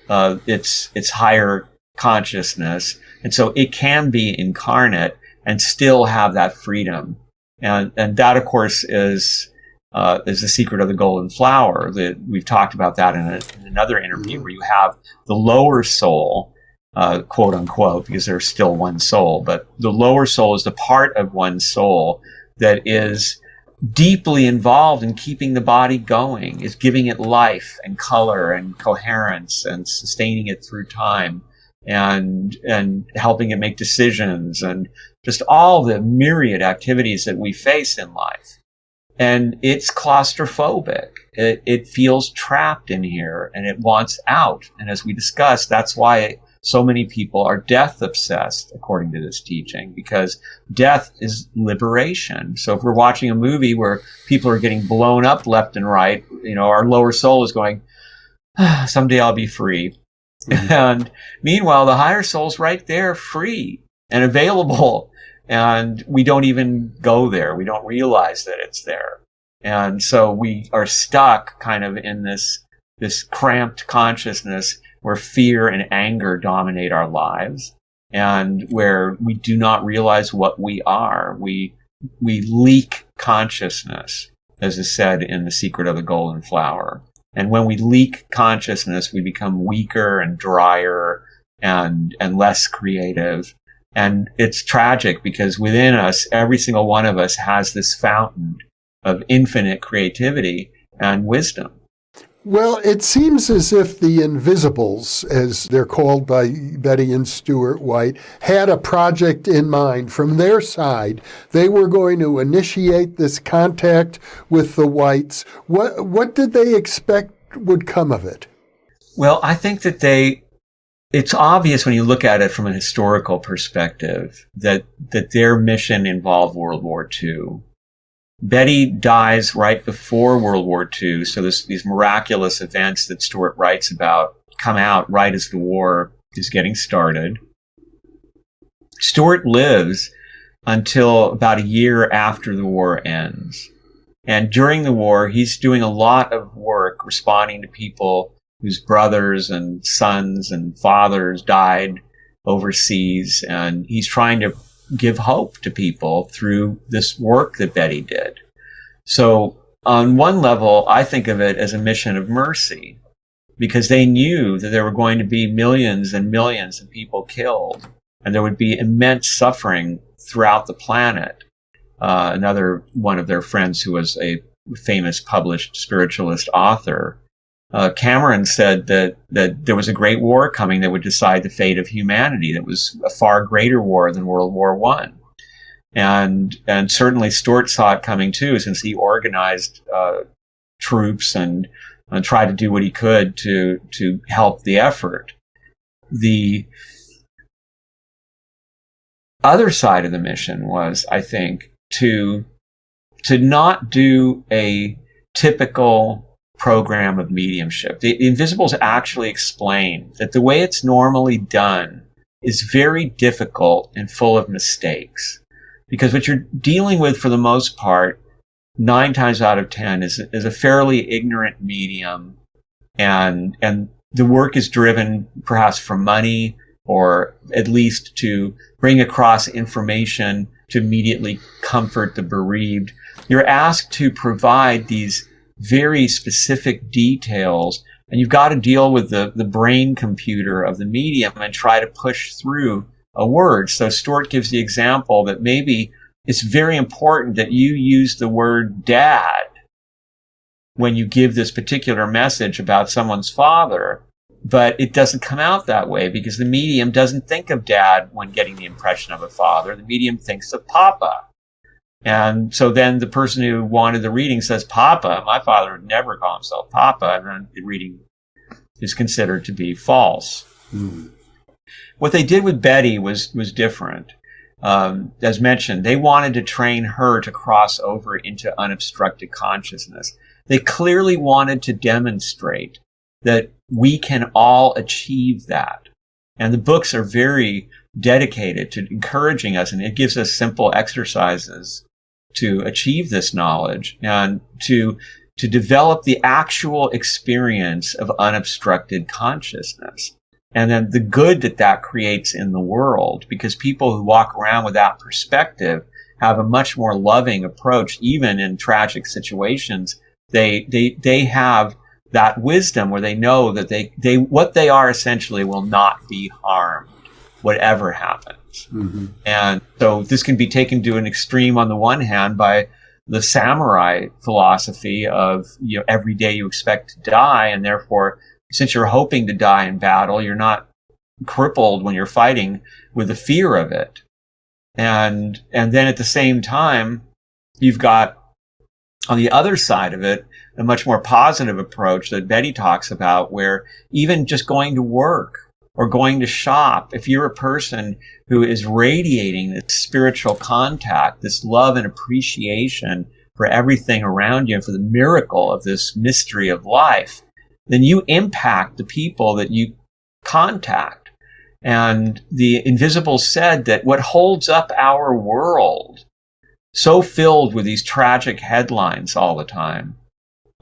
its higher consciousness, and so it can be incarnate and still have that freedom. And that, of course, is The Secret of the Golden Flower. That we've talked about that in another interview, where you have the lower soul, quote unquote, because there's still one soul, but the lower soul is the part of one soul that is deeply involved in keeping the body going, is giving it life and color and coherence and sustaining it through time, and helping it make decisions, and just all the myriad activities that we face in life. And it's claustrophobic. It feels trapped in here, and it wants out. And as we discussed, that's why so many people are death obsessed, according to this teaching, because death is liberation. So if we're watching a movie where people are getting blown up left and right, our lower soul is going, someday I'll be free. Mm-hmm. And meanwhile, the higher soul's right there, free and available. And we don't even go there. We don't realize that it's there. And so we are stuck kind of in this cramped consciousness where fear and anger dominate our lives, and where we do not realize what we are. We leak consciousness, as is said in The Secret of the Golden Flower. And when we leak consciousness, we become weaker and drier and less creative. And it's tragic, because within us, every single one of us has this fountain of infinite creativity and wisdom. Well, it seems as if the Invisibles, as they're called by Betty and Stewart White, had a project in mind from their side. They were going to initiate this contact with the Whites. What did they expect would come of it? Well, I think that it's obvious when you look at it from a historical perspective that their mission involved World War II. Betty dies right before World War II, so these miraculous events that Stewart writes about come out right as the war is getting started. Stewart lives until about a year after the war ends. And during the war, he's doing a lot of work responding to people whose brothers and sons and fathers died overseas, and he's trying to give hope to people through this work that Betty did. So on one level, I think of it as a mission of mercy, because they knew that there were going to be millions and millions of people killed, and there would be immense suffering throughout the planet. Another one of their friends who was a famous published spiritualist author, Cameron, said that there was a great war coming that would decide the fate of humanity. That was a far greater war than World War I. And certainly Stewart saw it coming too, since he organized troops and tried to do what he could to help the effort. The other side of the mission was, I think, to not do a typical program of mediumship. The Invisibles actually explain that the way it's normally done is very difficult and full of mistakes. Because what you're dealing with, for the most part, 9 times out of 10 is a fairly ignorant medium, and the work is driven perhaps for money, or at least to bring across information to immediately comfort the bereaved. You're asked to provide these very specific details, and you've got to deal with the brain computer of the medium and try to push through a word. So Stewart gives the example that maybe it's very important that you use the word dad when you give this particular message about someone's father, but it doesn't come out that way because the medium doesn't think of dad when getting the impression of a father. The medium thinks of papa. And so then the person who wanted the reading says, Papa. My father would never call himself Papa. And then the reading is considered to be false. What they did with Betty was different. As mentioned, they wanted to train her to cross over into unobstructed consciousness. They clearly wanted to demonstrate that we can all achieve that. And the books are very dedicated to encouraging us, and it gives us simple exercises to achieve this knowledge and to develop the actual experience of unobstructed consciousness. And then the good that creates in the world, because people who walk around with that perspective have a much more loving approach, even in tragic situations. They have that wisdom where they know that they what they are essentially will not be harmed, whatever happens. Mm-hmm. And so this can be taken to an extreme on the one hand by the samurai philosophy of, every day you expect to die, and therefore, since you're hoping to die in battle, you're not crippled when you're fighting with the fear of it. And then at the same time, you've got on the other side of it a much more positive approach that Betty talks about, where even just going to work or going to shop, if you're a person who is radiating this spiritual contact, this love and appreciation for everything around you and for the miracle of this mystery of life, then you impact the people that you contact. And the Invisibles said that what holds up our world, so filled with these tragic headlines all the time,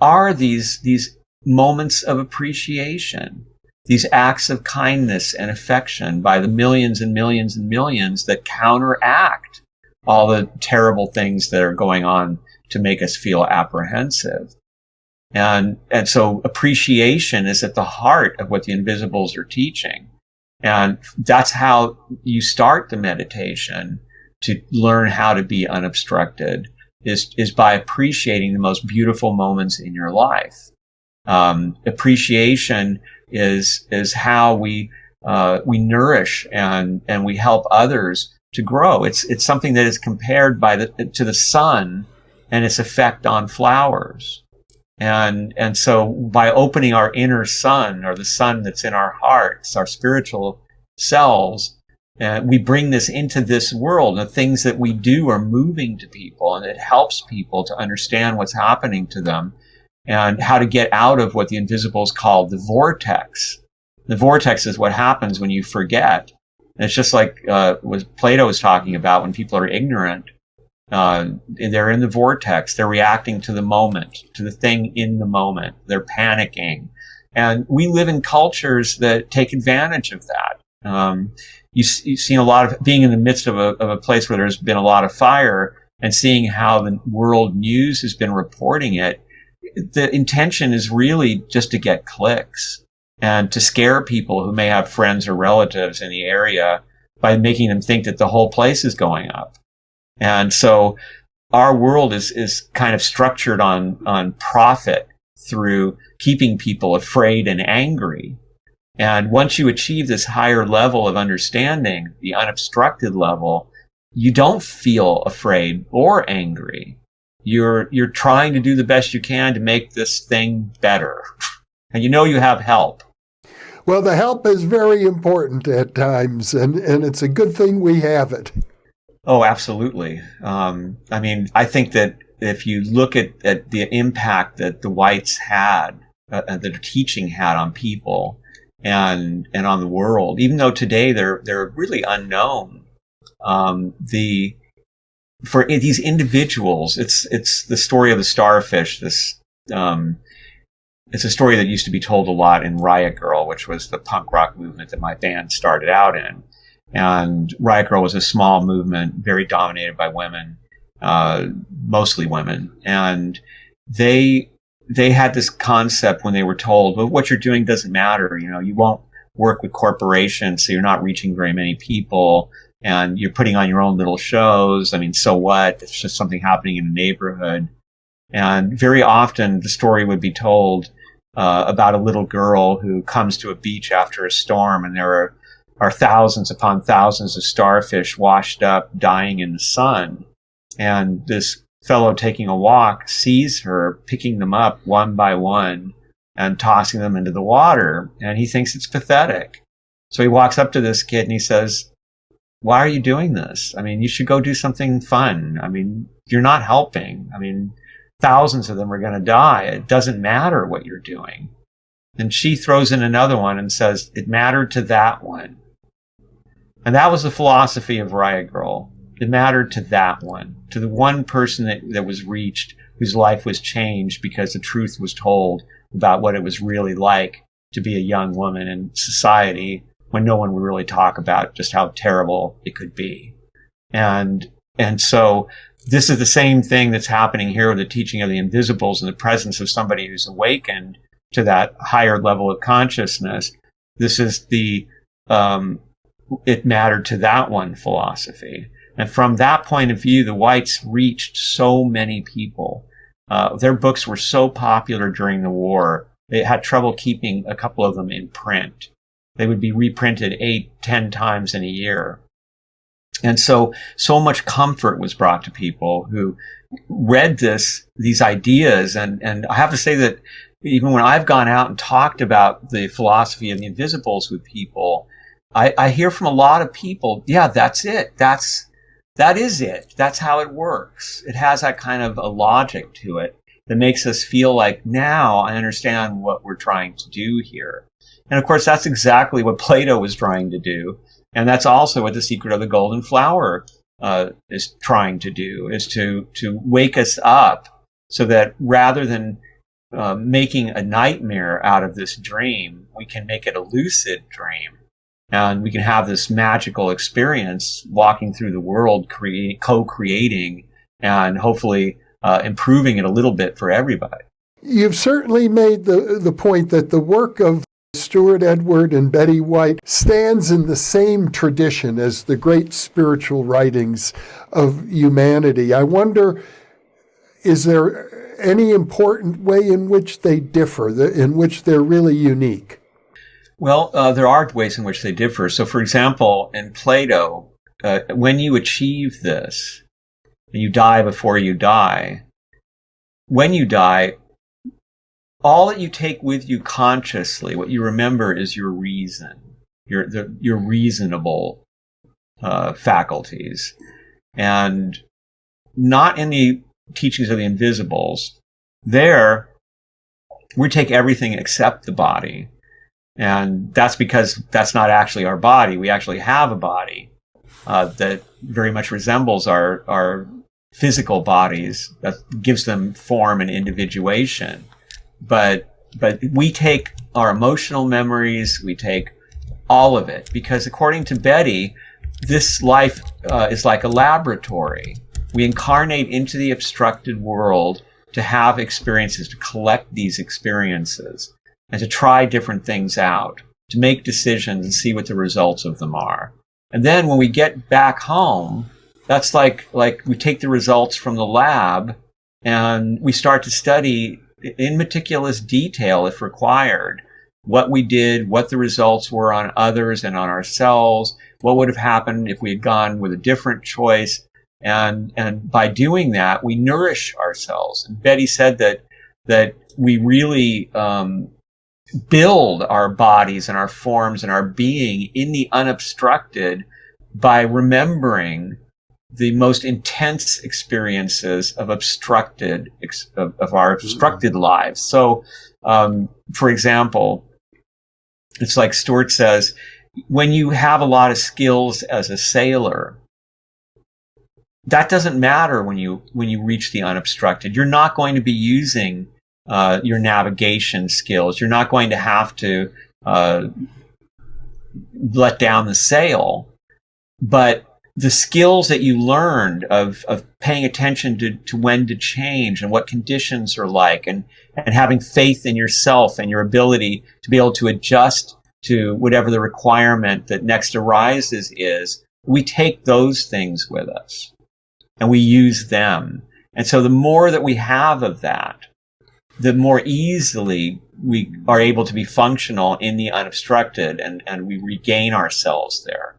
are these moments of appreciation, these acts of kindness and affection by the millions and millions and millions that counteract all the terrible things that are going on to make us feel apprehensive. And so appreciation is at the heart of what the Invisibles are teaching. And that's how you start the meditation to learn how to be unobstructed, is by appreciating the most beautiful moments in your life. Appreciation is how we nourish and we help others to grow. It's something that is compared to the sun and its effect on flowers. And so by opening our inner sun, or the sun that's in our hearts, our spiritual selves, we bring this into this world. The things that we do are moving to people, and it helps people to understand what's happening to them and how to get out of what the Invisibles call the vortex. The vortex is what happens when you forget. And it's just like what Plato was talking about when people are ignorant. They're in the vortex. They're reacting to the moment, to the thing in the moment. They're panicking. And we live in cultures that take advantage of that. You've seen a lot of being in the midst of a place where there's been a lot of fire and seeing how the world news has been reporting it. The intention is really just to get clicks and to scare people who may have friends or relatives in the area by making them think that the whole place is going up. And so our world is kind of structured on profit through keeping people afraid and angry. And once you achieve this higher level of understanding, the unobstructed level, you don't feel afraid or angry. You're trying to do the best you can to make this thing better. And you know you have help. Well, the help is very important at times, and it's a good thing we have it. Oh, absolutely. I mean, I think that if you look at the impact that the whites had, that their teaching had on people and on the world, even though today they're really unknown, for these individuals, it's the story of the starfish. It's a story that used to be told a lot in Riot Girl, which was the punk rock movement that my band started out in. And Riot Girl was a small movement, very dominated by women, mostly women. And they had this concept when they were told, well, what you're doing doesn't matter. You know, you won't work with corporations, so you're not reaching very many people, and you're putting on your own little shows. I mean, so what? It's just something happening in a neighborhood. And very often the story would be told about a little girl who comes to a beach after a storm, and there are thousands upon thousands of starfish washed up, dying in the sun. And this fellow taking a walk sees her picking them up one by one and tossing them into the water. And he thinks it's pathetic. So he walks up to this kid and he says, why are you doing this? I mean, you should go do something fun. I mean, you're not helping. I mean, thousands of them are going to die. It doesn't matter what you're doing. And she throws in another one and says, it mattered to that one. And that was the philosophy of Riot Girl. It mattered to that one, to the one person that was reached, whose life was changed because the truth was told about what it was really like to be a young woman in society when no one would really talk about just how terrible it could be. And so this is the same thing that's happening here with the teaching of the Invisibles and the presence of somebody who's awakened to that higher level of consciousness. This is the it mattered to that one philosophy. And from that point of view, the whites reached so many people. Their books were so popular during the war, they had trouble keeping a couple of them in print. They would be reprinted 8-10 times in a year. And so much comfort was brought to people who read these ideas. And I have to say that even when I've gone out and talked about the philosophy of the Invisibles with people, I hear from a lot of people, yeah, that's it. That is it. That's how it works. It has that kind of a logic to it that makes us feel like, now I understand what we're trying to do here. And of course, that's exactly what Plato was trying to do. And that's also what the Secret of the Golden Flower is trying to do, is to wake us up so that rather than making a nightmare out of this dream, we can make it a lucid dream. And we can have this magical experience walking through the world, co-creating, and hopefully improving it a little bit for everybody. You've certainly made the point that the work of Stewart Edward and Betty White stands in the same tradition as the great spiritual writings of humanity. I wonder, is there any important way in which they differ, in which they're really unique? Well, there are ways in which they differ. So, for example, in Plato, when you achieve this, you die before you die. When you die, all that you take with you consciously, what you remember is your reason, your reasonable faculties. And not in the teachings of the Invisibles. There, we take everything except the body. And that's because that's not actually our body. We actually have a body that very much resembles our physical bodies, that gives them form and individuation. But we take our emotional memories, we take all of it, because according to Betty, this life is like a laboratory. We incarnate into the obstructed world to have experiences, to collect these experiences, and to try different things out, to make decisions and see what the results of them are. And then when we get back home, that's like we take the results from the lab and we start to study in meticulous detail, if required, what we did, what the results were on others and on ourselves, what would have happened if we had gone with a different choice. And by doing that, we nourish ourselves. And Betty said that we really build our bodies and our forms and our being in the unobstructed by remembering the most intense experiences of our obstructed lives. So, for example, it's like Stewart says, when you have a lot of skills as a sailor, that doesn't matter when you reach the unobstructed. You're not going to be using your navigation skills. You're not going to have to let down the sail. But the skills that you learned of paying attention to when to change and what conditions are like, and having faith in yourself and your ability to be able to adjust to whatever the requirement that next arises is, we take those things with us and we use them. And so the more that we have of that, the more easily we are able to be functional in the unobstructed, and we regain ourselves there.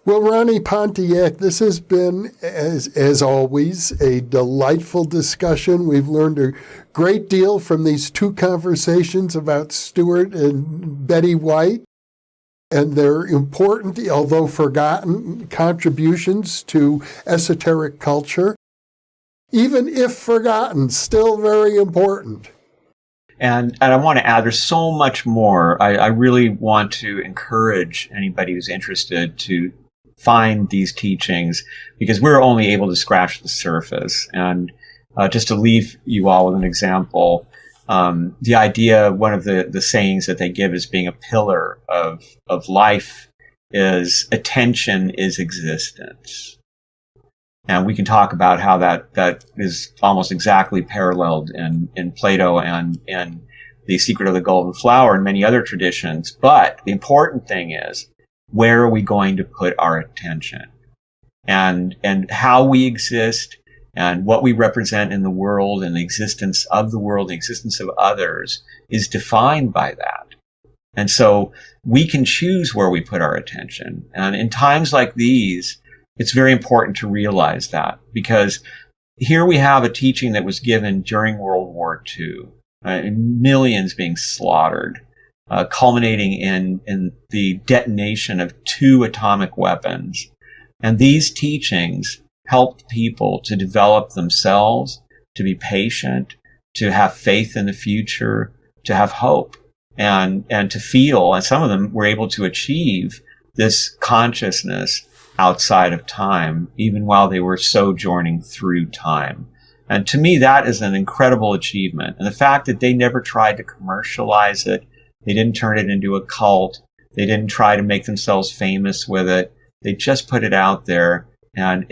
Well, Ronnie Pontiac, this has been, as always, a delightful discussion. We've learned a great deal from these two conversations about Stewart and Betty White and their important, although forgotten, contributions to esoteric culture. Even if forgotten, still very important. And I want to add, there's so much more. I really want to encourage anybody who's interested to find these teachings, because we're only able to scratch the surface. And just to leave you all with an example, the idea, one of the sayings that they give as being a pillar of life is attention is existence. And we can talk about how that is almost exactly paralleled in Plato and in The Secret of the Golden Flower and many other traditions. But the important thing is, where are we going to put our attention? And how we exist and what we represent in the world and the existence of the world, the existence of others, is defined by that. And so we can choose where we put our attention. And in times like these, it's very important to realize that, because here we have a teaching that was given during World War II, millions being slaughtered, culminating in the detonation of 2 atomic weapons. And these teachings helped people to develop themselves, to be patient, to have faith in the future, to have hope, and to feel. And some of them were able to achieve this consciousness outside of time, even while they were sojourning through time. And to me, that is an incredible achievement. And the fact that they never tried to commercialize it, they didn't turn it into a cult, they didn't try to make themselves famous with it, they just put it out there, and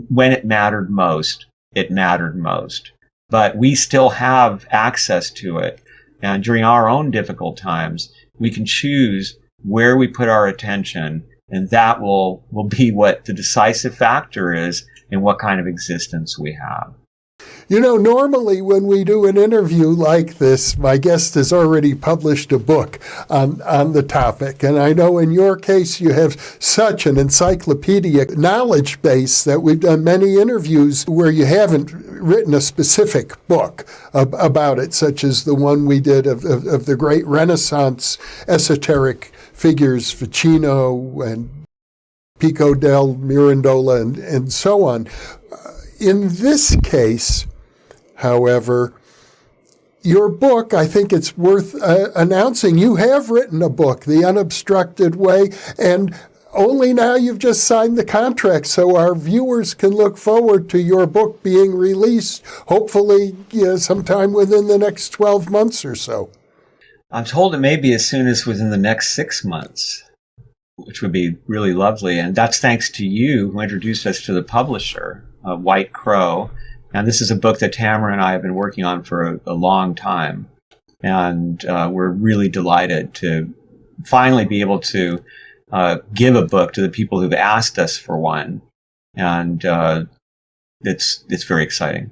when it mattered most, it mattered most. But we still have access to it, and during our own difficult times, we can choose where we put our attention, and that will be what the decisive factor is in what kind of existence we have. Normally when we do an interview like this, my guest has already published a book on the topic. And I know in your case, you have such an encyclopedic knowledge base that we've done many interviews where you haven't written a specific book about it, such as the one we did of the great Renaissance esoteric figures, Ficino and Pico del Mirandola and so on. In this case, however, your book, I think it's worth announcing. You have written a book, The Unobstructed Way, and only now you've just signed the contract, so our viewers can look forward to your book being released, hopefully sometime within the next 12 months or so. I'm told it may be as soon as within the next 6 months, which would be really lovely. And that's thanks to you who introduced us to the publisher, White Crow. And this is a book that Tamra and I have been working on for a long time. And we're really delighted to finally be able to give a book to the people who've asked us for one. And it's very exciting.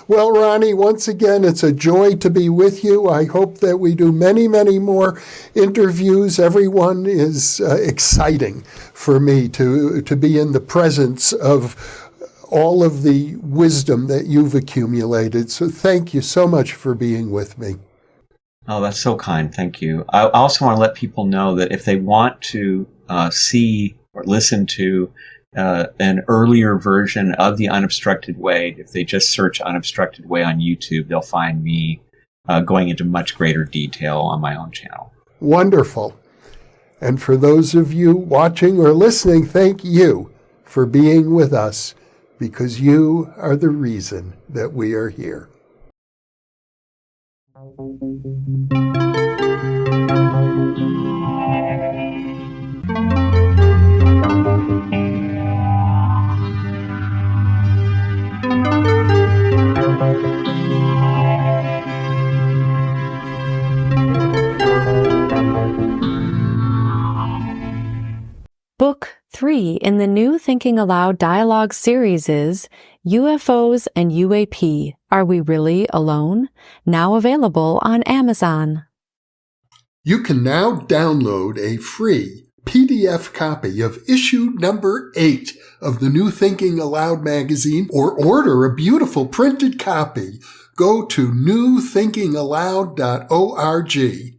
Well, Ronnie, once again, it's a joy to be with you. I hope that we do many, many more interviews. Everyone is exciting for me to be in the presence of all of the wisdom that you've accumulated. So thank you so much for being with me. Oh, that's so kind. Thank you. I also want to let people know that if they want to see or listen to an earlier version of The Unobstructed Way, if they just search Unobstructed Way on YouTube, they'll find me going into much greater detail on my own channel. Wonderful. And for those of you watching or listening, thank you for being with us, because you are the reason that we are here. Book 3 in the new Thinking Aloud dialogue series is UFOs and UAP, Are We Really Alone? Now available on Amazon. You can now download a free PDF copy of issue number 8 of the New Thinking Aloud magazine, or order a beautiful printed copy. Go to newthinkingaloud.org